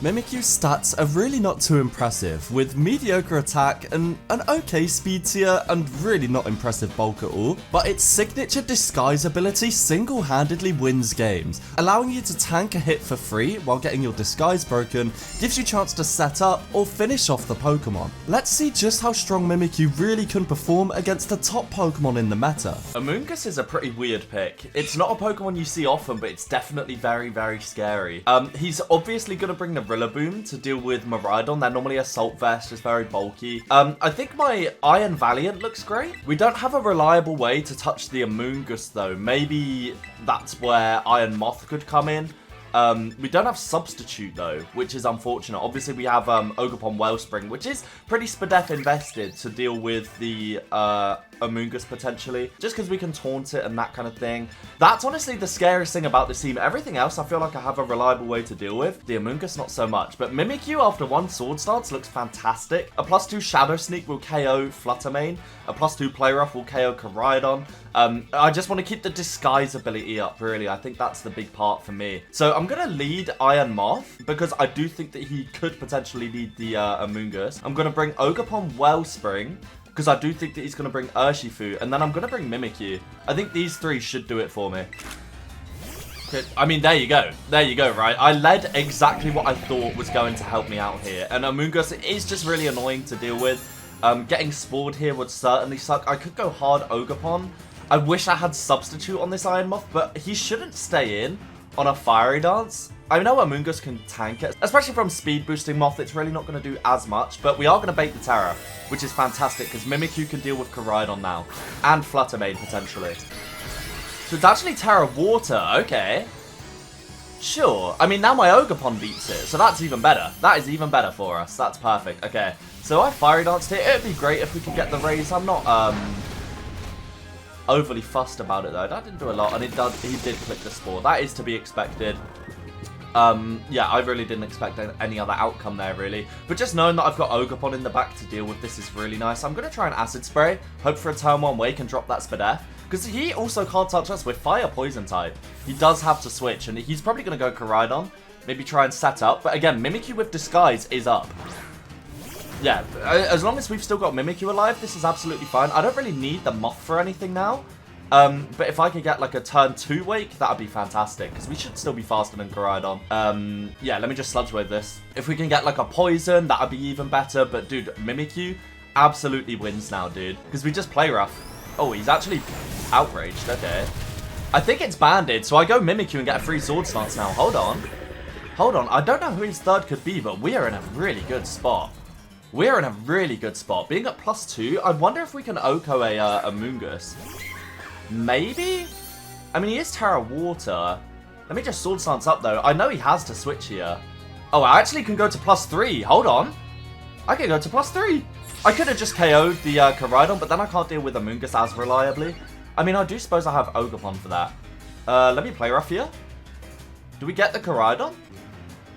Mimikyu's stats are really not too impressive, with mediocre attack and an okay speed tier and really not impressive bulk at all, but its signature disguise ability single-handedly wins games, allowing you to tank a hit for free while getting your disguise broken, gives you a chance to set up or finish off the Pokemon. Let's see just how strong Mimikyu really can perform against the top Pokemon in the meta. Amoonguss is a pretty weird pick. It's not a Pokemon you see often, but it's definitely very, very scary. He's obviously going to bring the Rillaboom to deal with Miraidon. They're normally Assault Vest, just very bulky. I think my Iron Valiant looks great. We don't have a reliable way to touch the Amoonguss though. Maybe that's where Iron Moth could come in. We don't have Substitute though, which is unfortunate. Obviously we have Ogerpon Wellspring, which is pretty Spadef invested to deal with the Amoonguss potentially, just because we can taunt it and that kind of thing. That's honestly the scariest thing about this team. Everything else I feel like I have a reliable way to deal with. The Amoonguss not so much, but Mimikyu after one Swords Dance looks fantastic. A +2 Shadow Sneak will KO Flutter Mane. A +2 Play Rough will KO Koraidon. I just want to keep the disguise ability up, really. I think that's the big part for me. So I'm going to lead Iron Moth because I do think that he could potentially lead the Amoonguss. I'm going to bring Ogerpon Wellspring because I do think that he's going to bring Urshifu, and then I'm going to bring Mimikyu. I think these three should do it for me. I mean, there you go. There you go, right? I led exactly what I thought was going to help me out here. And Amoonguss is just really annoying to deal with. Getting Spored here would certainly suck. I could go hard Ogerpon. I wish I had Substitute on this Iron Moth, but he shouldn't stay in on a Fiery Dance. I know Amoonguss can tank it, especially from speed boosting Moth. It's really not going to do as much, but we are going to bait the Terra, which is fantastic because Mimikyu can deal with Koraidon now and Flutter Mane potentially. So it's actually Terra Water, okay. Sure. I mean, now my Ogerpon beats it, so that's even better. That is even better for us. That's perfect. Okay, so I Fiery Danced here. It would be great if we could get the raise. I'm not overly fussed about it though. That didn't do a lot, and he did click the Spore. That is to be expected. Yeah, I really didn't expect any other outcome there, really. But just knowing that I've got Ogerpon in the back to deal with this is really nice. I'm going to try an Acid Spray. Hope for a turn 1 Wake and drop that Spadef. Because he also can't touch us with Fire Poison type. He does have to switch, and he's probably going to go Koraidon. Maybe try and set up. But again, Mimikyu with Disguise is up. Yeah, as long as we've still got Mimikyu alive, this is absolutely fine. I don't really need the Moth for anything now. But if I could get like a turn 2 Wake, that would be fantastic. Because we should still be faster than Koraidon. Yeah, let me just Sludge Wave this. If we can get like a Poison, that would be even better. But dude, Mimikyu absolutely wins now, dude. Because we just Play Rough. Oh, he's actually outraged. Okay. I think it's banded, so I go Mimikyu and get a free Swords Dance now. Hold on. Hold on. I don't know who his third could be, but we are in a really good spot. We're in a really good spot. Being at +2, I wonder if we can Oko a Amoonguss. Maybe? I mean, he is Terra Water. Let me just Swords Dance up, though. I know he has to switch here. Oh, I actually can go to +3. Hold on. I can go to +3. I could have just KO'd the Koraidon, but then I can't deal with Amoonguss as reliably. I mean, I do suppose I have Ogerpon for that. Let me Play Rough here. Do we get the Koraidon?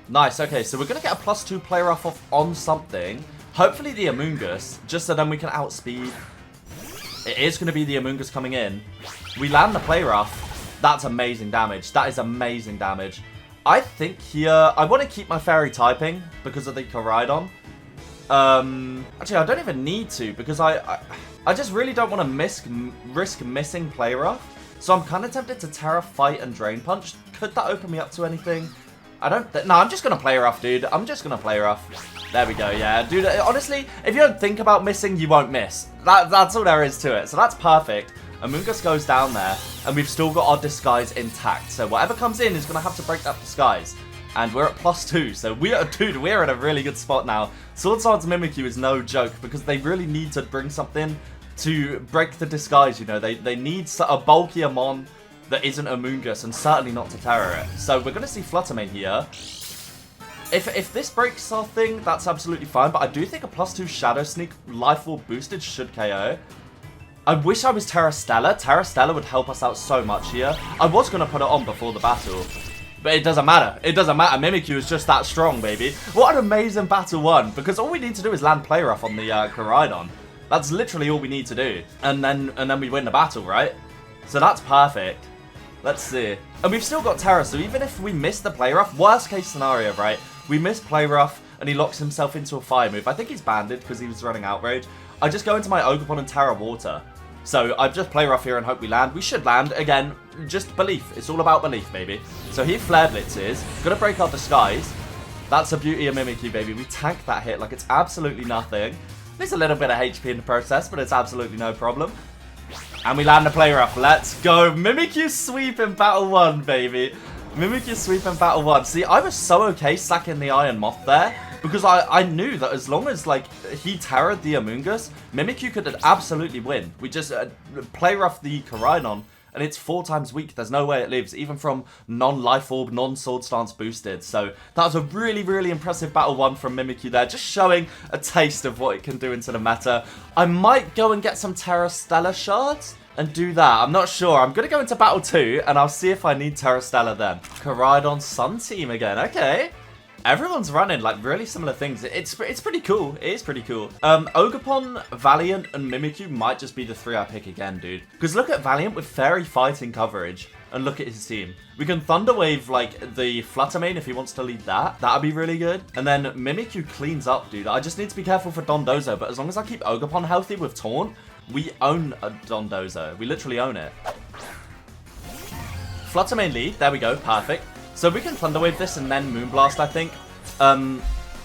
Nice, okay, so we're going to get a +2 Play Rough off on something. Hopefully the Amoonguss, just so then we can outspeed. It is going to be the Amoonguss coming in. We land the Play Rough. That's amazing damage. That is amazing damage. I think here, I want to keep my Fairy typing because of the Koraidon. Actually, I don't even need to because I just really don't want to risk missing Play Rough. So I'm kind of tempted to Terra, Fight, and Drain Punch. Could that open me up to anything? No, I'm just going to Play Rough, dude. I'm just going to Play Rough. There we go, yeah. Dude, honestly, if you don't think about missing, you won't miss. That's all there is to it. So that's perfect. Amoonguss goes down there, and we've still got our Disguise intact. So whatever comes in is going to have to break that Disguise. And we're at +2, so we're in a really good spot now. Swords Dance Mimikyu is no joke, because they really need to bring something to break the Disguise, you know. They need a bulkier Mon that isn't Amoonguss, and certainly not to Terra it. So we're going to see Flutter Mane here. If this breaks our thing, that's absolutely fine, but I do think a +2 Shadow Sneak Life Orb boosted should KO. I wish I was Terra Stella. Terra Stella would help us out so much here. I was going to put it on before the battle. But it doesn't matter. It doesn't matter. Mimikyu is just that strong, baby. What an amazing battle one. Because all we need to do is land Play Rough on the Koraidon. That's literally all we need to do. And then we win the battle, right? So that's perfect. Let's see. And we've still got Terra, so even if we miss the Play Rough, worst case scenario, right? We miss Play Rough, and he locks himself into a fire move. I think he's banded because he was running Outrage. I just go into my Ogerpon and Terra Water. So I just Play Rough here and hope we land. We should land. Again, just belief. It's all about belief, baby. So he Flare Blitzes. Gonna break our Disguise. That's a beauty of Mimikyu, baby. We tank that hit like it's absolutely nothing. There's a little bit of HP in the process, but it's absolutely no problem. And we land the Play Rough. Let's go. Mimikyu sweep in Battle 1, baby. Mimikyu sweep in Battle 1. See, I was so okay sacking the Iron Moth there. Because I knew that as long as, like, he Terra'd the Amoonguss, Mimikyu could absolutely win. We just Play Rough the Koraidon, and it's 4 times weak. There's no way it lives, even from non-Life Orb, non-Swords Dance boosted. So that was a really, really impressive Battle 1 from Mimikyu there, just showing a taste of what it can do into the meta. I might go and get some Terra Stellar shards and do that. I'm not sure. I'm going to go into Battle 2, and I'll see if I need Terra Stellar then. Koraidon Sun Team again. Okay. Everyone's running, like, really similar things. It's pretty cool. It is pretty cool. Ogerpon, Valiant, and Mimikyu might just be the 3 I pick again, dude. Because look at Valiant with Fairy Fighting coverage. And look at his team. We can Thunder Wave, like, the Flutter Mane if he wants to lead that. That'd be really good. And then Mimikyu cleans up, dude. I just need to be careful for Dondozo. But as long as I keep Ogerpon healthy with Taunt, we own a Dondozo. We literally own it. Flutter Mane lead. There we go. Perfect. So we can Thunder Wave this and then Moonblast, I think.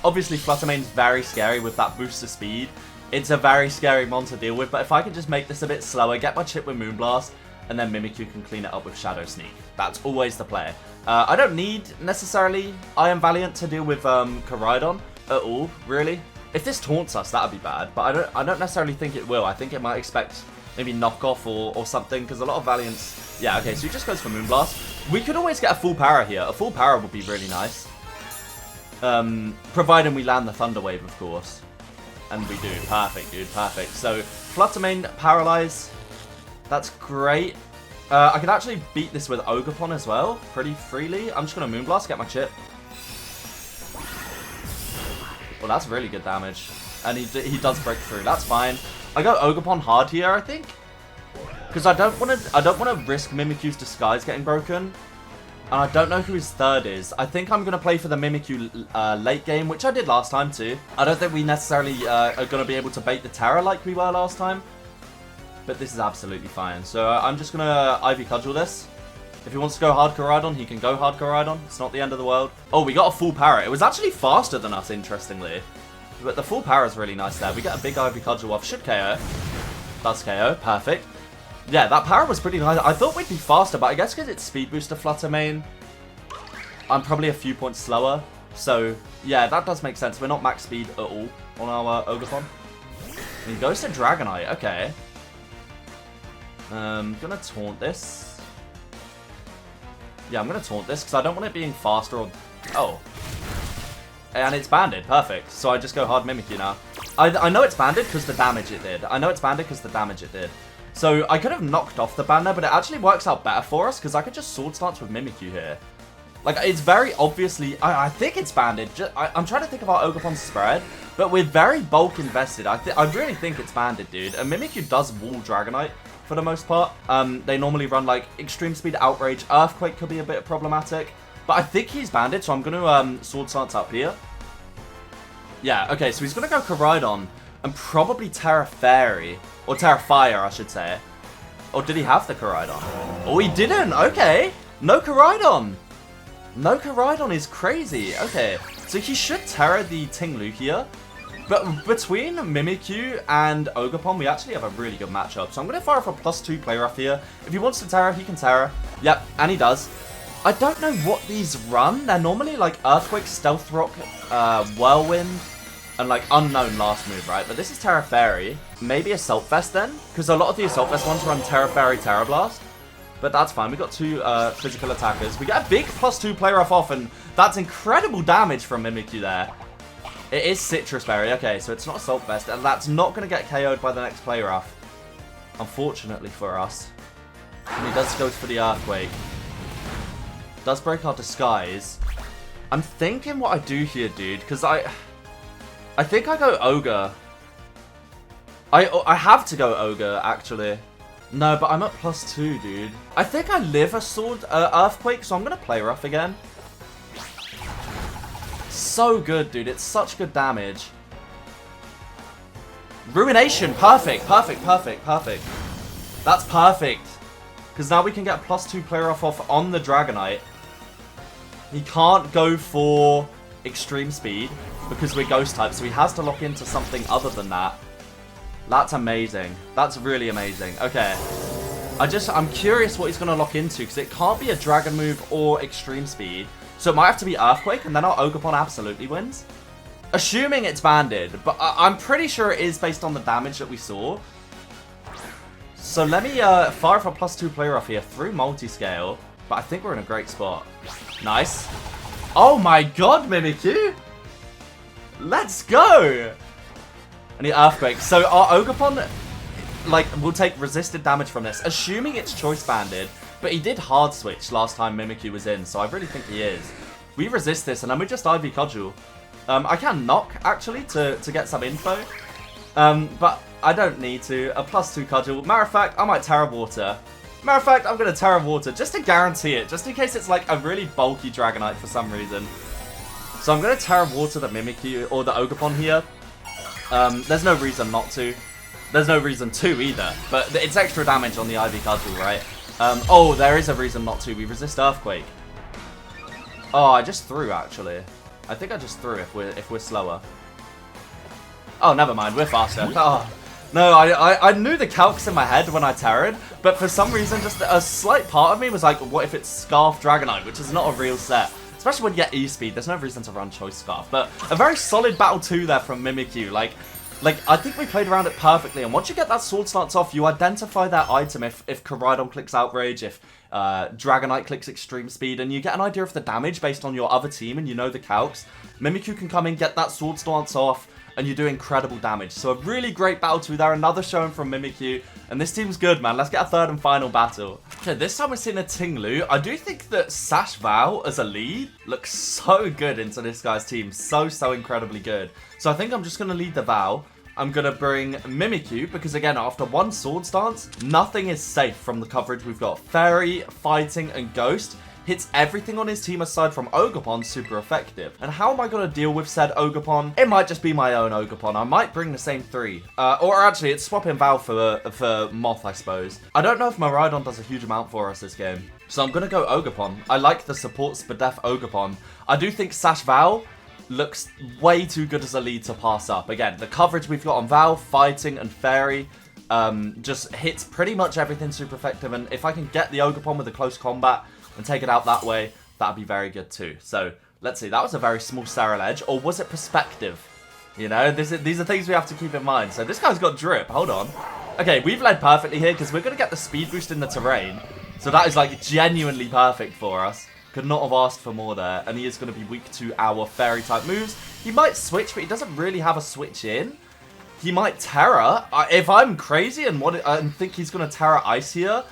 Obviously, Flutter Mane's very scary with that boost of speed. It's a very scary mon to deal with, but if I can just make this a bit slower, get my chip with Moonblast, and then Mimikyu can clean it up with Shadow Sneak. That's always the play. I don't need, necessarily, Iron Valiant to deal with Koraidon at all, really. If this taunts us, that'd be bad, but I don't necessarily think it will. I think it might expect maybe knockoff or something, because a lot of Valiants... Yeah, okay, so he just goes for Moonblast. We could always get a full para here. A full para would be really nice. Providing we land the Thunder Wave, of course. And we do. Perfect, dude. Perfect. So, Flutter Mane, Paralyze. That's great. I could actually beat this with Ogerpon as well, pretty freely. I'm just going to Moonblast, get my chip. Well, that's really good damage. And he does break through. That's fine. I go Ogerpon hard here, I think. Because I don't want to risk Mimikyu's Disguise getting broken. And I don't know who his third is. I think I'm going to play for the Mimikyu late game, which I did last time too. I don't think we necessarily are going to be able to bait the Terra like we were last time. But this is absolutely fine. So I'm just going to Ivy Cudgel this. If he wants to go hard Koraidon, he can go hard Koraidon. It's not the end of the world. Oh, we got a full para. It was actually faster than us, interestingly. But the full para is really nice there. We get a big Ivy Cudgel off. Should KO. Does KO. Perfect. Yeah, that para was pretty nice. I thought we'd be faster, but I guess because it's speed booster Flutter Mane, I'm probably a few points slower. So, yeah, that does make sense. We're not max speed at all on our Ogerpon. And he goes to Dragonite. Okay. Gonna taunt this. Yeah, I'm gonna taunt this because I don't want it being faster or... Oh. And it's banded. Perfect. So I just go hard Mimikyu now. I know it's banded because the damage it did. I know it's banded because the damage it did. So I could have knocked off the banner, but it actually works out better for us because I could just Swords Dance with Mimikyu here. Like, it's very obviously... I think it's banded. I'm trying to think about Ogerpon's spread, but we're very bulk invested. I really think it's banded, dude. And Mimikyu does wall Dragonite for the most part. They normally run, like, Extreme Speed, Outrage. Earthquake could be a bit problematic. But I think he's banded, so I'm going to Swords Dance up here. Yeah, okay, so he's going to go Koraidon and probably Terra Fairy. Or Terra Fire, I should say. Or did he have the Koraidon? Oh, he didn't! Okay! No Koraidon! No Koraidon is crazy. Okay, so he should Terra the Ting-Lu here. But between Mimikyu and Ogerpon, we actually have a really good matchup. So I'm going to fire for +2 play rough here. If he wants to Terra, he can Terra. Yep, and he does. I don't know what these run. They're normally like Earthquake, Stealth Rock, Whirlwind, and like unknown last move, right? But this is Terra Fairy. Maybe Assault Vest then? Because a lot of the Assault Vest ones run Terra Fairy, Terra Blast. But that's fine. We got 2 physical attackers. We get a big +2 play rough off, and that's incredible damage from Mimikyu there. It is Citrus Berry. Okay, so it's not Assault Vest, and that's not going to get KO'd by the next play rough. Unfortunately for us. And he does go for the Earthquake. Does break our Disguise. I'm thinking what I do here, dude, because I think I go Ogre. I have to go Ogre, actually. No, but I'm at +2, dude. I think I live a Earthquake, so I'm going to play rough again. So good, dude. It's such good damage. Ruination. Perfect. Perfect. Perfect. Perfect. That's perfect. Because now we can get +2 player off on the Dragonite. He can't go for extreme speed because we're ghost type, so he has to lock into something other than that. That's amazing. That's really amazing. Okay. I'm curious what he's going to lock into because it can't be a dragon move or extreme speed. So it might have to be Earthquake, and then our Ogerpon absolutely wins. Assuming it's banded, but I'm pretty sure it is based on the damage that we saw. So let me fire for +2 player off here through multi-scale, but I think we're in a great spot. Nice. Oh my god, Mimikyu! Let's go! I need Earthquake. So our Ogerpon, like, will take resisted damage from this, assuming it's choice banded. But he did hard switch last time Mimikyu was in, so I really think he is. We resist this, and then we just IV Cudgel. I can knock, actually, to get some info. But I don't need to. A +2 Cudgel. Matter of fact, I might Terra Water. Matter of fact, I'm going to Terra Water, just to guarantee it. Just in case it's, like, a really bulky Dragonite for some reason. So I'm going to Terra Water the Mimikyu, or the Ogerpon here. There's no reason not to. There's no reason to, either. But it's extra damage on the IV Cudgel, right? Oh, there is a reason not to. We resist Earthquake. Oh, I just threw, actually. I think I just threw if we're slower. Oh, never mind. We're faster. Oh. No, I knew the calcs in my head when I terrored, but for some reason, just a slight part of me was like, what if it's Scarf Dragonite, which is not a real set. Especially when you get E-Speed, there's no reason to run Choice Scarf. But a very solid Battle 2 there from Mimikyu. Like, I think we played around it perfectly, and once you get that Swords Dance off, you identify that item if Koraidon clicks Outrage, if Dragonite clicks Extreme Speed, and you get an idea of the damage based on your other team, and you know the calcs. Mimikyu can come in, get that Swords Dance off, and you do incredible damage. So a really great Battle 2 there, another showing from Mimikyu, and this team's good, man. Let's get a third and final battle. Okay, this time we're seeing a Tinglu. I do think that Sash Val as a lead looks so good into this guy's team. So incredibly good. So I think I'm just going to lead the Val. I'm going to bring Mimikyu, because again, after one Swords Dance, nothing is safe from the coverage we've got. Fairy, Fighting, and Ghost hits everything on his team aside from Ogerpon super effective. And how am I going to deal with said Ogerpon? It might just be my own Ogerpon. I might bring the same 3. Or actually, it's swapping Val for Moth, I suppose. I don't know if Miraidon does a huge amount for us this game. So I'm going to go Ogerpon. I like the support Spadef Ogerpon. I do think Sash Val looks way too good as a lead to pass up. Again, the coverage we've got on Val, Fighting, and Fairy just hits pretty much everything super effective. And if I can get the Ogerpon with a close combat and take it out that way, that'd be very good too. So let's see, that was a very small Sterile Edge, or was it perspective? You know, these are things we have to keep in mind. So this guy's got drip, hold on. Okay, we've led perfectly here because we're going to get the speed boost in the terrain. So that is like genuinely perfect for us. Could not have asked for more there. And he is going to be weak to our fairy type moves. He might switch, but he doesn't really have a switch in. He might Terra. If I'm crazy and think he's going to Terra Ice here,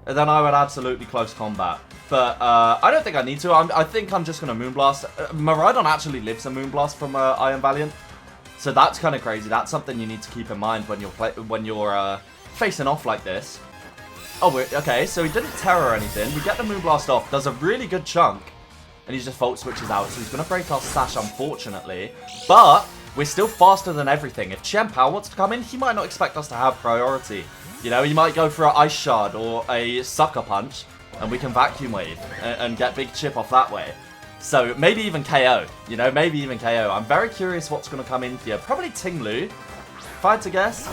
then I would absolutely close combat. But I don't think I need to. I think I'm just going to Moonblast. Miraidon actually lives a Moonblast from Iron Valiant. So that's kind of crazy. That's something you need to keep in mind when you're facing off like this. Oh, okay, so he didn't Terra or anything. We get the Moonblast off, does a really good chunk, and he just Volt Switches out. So he's going to break our Sash, unfortunately. But we're still faster than everything. If Chien-Pao wants to come in, he might not expect us to have priority. You know, he might go for an Ice Shard or a Sucker Punch, and we can Vacuum Wave and get big chip off that way. So maybe even KO. You know, maybe even KO. I'm very curious what's going to come in here. Probably Tinglu. If I had to guess,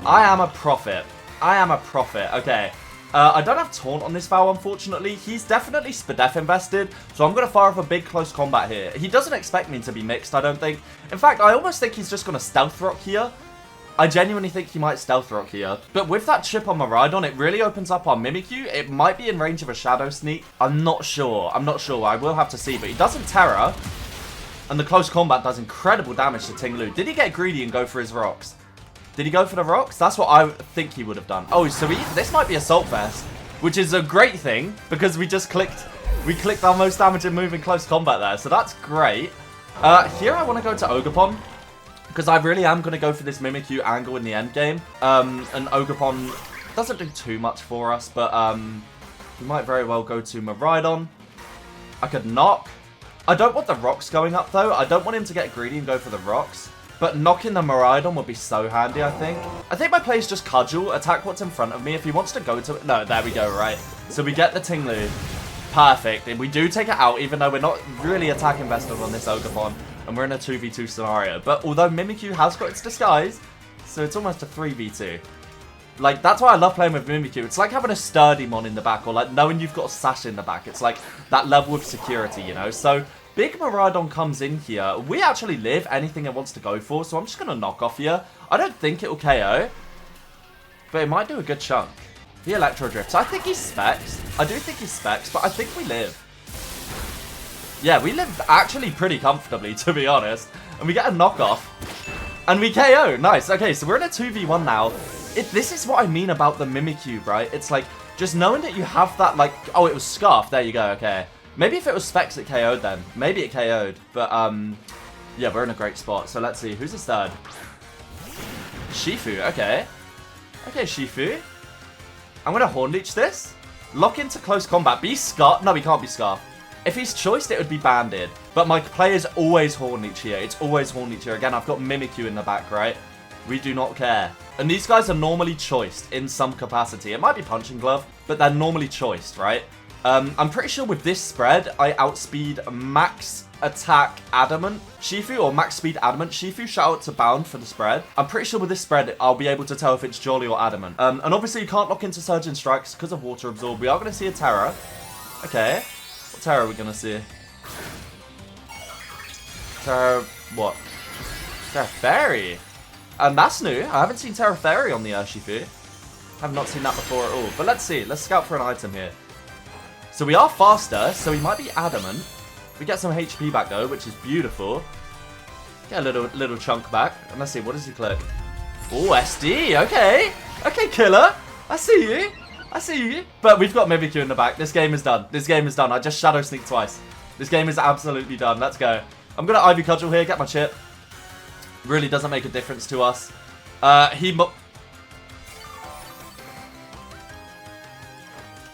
I am a prophet. I am a prophet. Okay. I don't have Taunt on this Val, unfortunately. He's definitely Spadef invested, so I'm going to fire off a big close combat here. He doesn't expect me to be mixed, I don't think. In fact, I almost think he's just going to Stealth Rock here. I genuinely think he might Stealth Rock here. But with that chip on Miraidon, it really opens up our Mimikyu. It might be in range of a Shadow Sneak. I'm not sure. I'm not sure. I will have to see. But he doesn't Terra, and the close combat does incredible damage to Tinglu. Did he get greedy and go for his rocks? Did he go for the rocks? That's what I think he would have done. Oh, so this might be Assault Vest, which is a great thing because we just clicked our most damaging move in close combat there. So that's great. Here I want to go to Ogerpon because I really am going to go for this Mimikyu angle in the end game. And Ogerpon doesn't do too much for us, but he might very well go to Miraidon. I could knock. I don't want the rocks going up, though. I don't want him to get greedy and go for the rocks. But knocking the Miraidon would be so handy, I think. I think my play is just Cudgel, attack what's in front of me. If he wants to go to it... No, there we go, right. So we get the Tinglu. Perfect. And we do take it out, even though we're not really attack invested on this Ogerpon. And we're in a 2v2 scenario. But although Mimikyu has got its disguise, so it's almost a 3v2. Like, that's why I love playing with Mimikyu. It's like having a sturdy mon in the back, or like knowing you've got a Sash in the back. It's like that level of security, you know? So, big Miraidon comes in here. We actually live anything it wants to go for, so I'm just going to knock off here. I don't think it will KO, but it might do a good chunk. He Electro Drifts. I think he specs. I do think he specs, but I think we live. Yeah, we live actually pretty comfortably, to be honest. And we get a knockoff. And we KO. Nice. Okay, so we're in a 2v1 now. This is what I mean about the Mimikyu, right? It's like, just knowing that you have that, like... Oh, it was Scarf. There you go. Okay. Maybe if it was Specs, it KO'd then. Maybe it KO'd. But, yeah, we're in a great spot. So let's see. Who's his third? Shifu. Okay. Okay, Shifu. I'm going to Horn Leech this. Lock into close combat. Be Scarf. No, he can't be Scarf. If he's choiced, it would be Banded. But my play is always Horn Leech here. It's always Horn Leech here. Again, I've got Mimikyu in the back, right? We do not care. And these guys are normally choiced in some capacity. It might be Punching Glove, but they're normally choiced, right? I'm pretty sure with this spread, I outspeed Max Attack Adamant Shifu, or Max Speed Adamant Shifu. Shout out to Bound for the spread. I'm pretty sure with this spread, I'll be able to tell if it's Jolly or Adamant. And obviously, you can't lock into Surging Strikes because of Water Absorb. We are going to see a Terror. Okay. What Terror are we going to see? Terror... what? Terror Fairy. And that's new. I haven't seen Terra Fairy on the Urshifu. Have not seen that before at all. But let's see. Let's scout for an item here. So we are faster, so he might be Adamant. We get some HP back though, which is beautiful. Get a little chunk back. And let's see, what does he click? Oh, SD. Okay. Okay, killer. I see you. I see you. But we've got Mimikyu in the back. This game is done. This game is done. I just Shadow Sneak twice. This game is absolutely done. Let's go. I'm going to Ivy Cudgel here, get my chip. Really doesn't make a difference to us.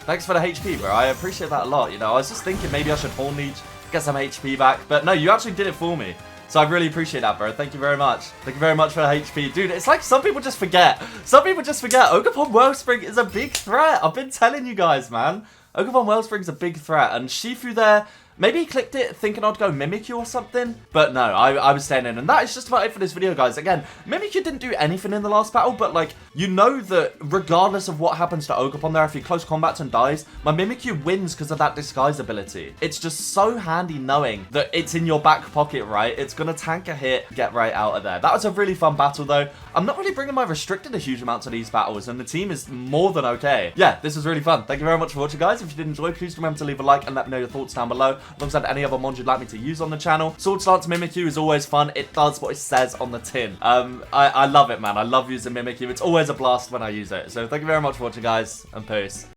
Thanks for the HP, bro. I appreciate that a lot. You know, I was just thinking maybe I should Horn Leech, get some HP back. But no, you actually did it for me. So I really appreciate that, bro. Thank you very much. Thank you very much for the HP. Dude, it's like some people just forget. Some people just forget. Ogerpon Wellspring is a big threat. I've been telling you guys, man. Ogerpon Wellspring's a big threat. And Shifu there... Maybe he clicked it thinking I'd go Mimikyu or something. But no, I was staying in. And that is just about it for this video, guys. Again, Mimikyu didn't do anything in the last battle. But, like, you know that regardless of what happens to Ogerpon there, if he close combats and dies, my Mimikyu wins because of that disguise ability. It's just so handy knowing that it's in your back pocket, right? It's going to tank a hit, get right out of there. That was a really fun battle, though. I'm not really bringing my restricted a huge amount to these battles. And the team is more than okay. Yeah, this was really fun. Thank you very much for watching, guys. If you did enjoy, please remember to leave a like and let me know your thoughts down below. Alongside any other mons you'd like me to use on the channel. Swords Dance Mimikyu is always fun. It does what it says on the tin. I love it, man. I love using Mimikyu. It's always a blast when I use it. So thank you very much for watching, guys, and peace.